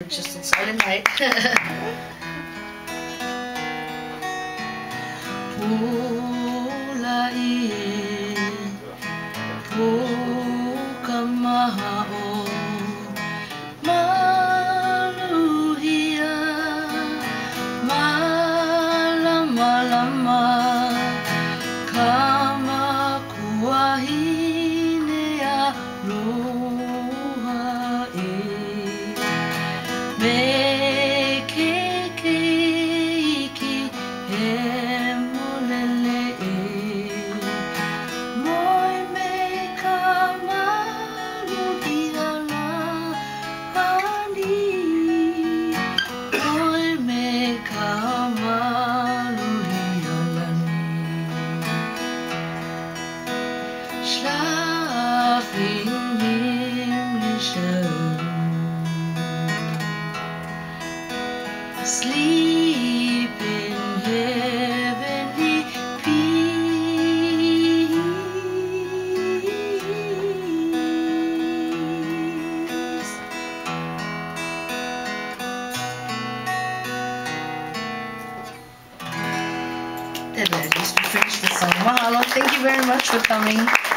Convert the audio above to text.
Just inside at night. Sleep in heavenly peace. And then just to finish the song. Mahalo, thank you very much for coming.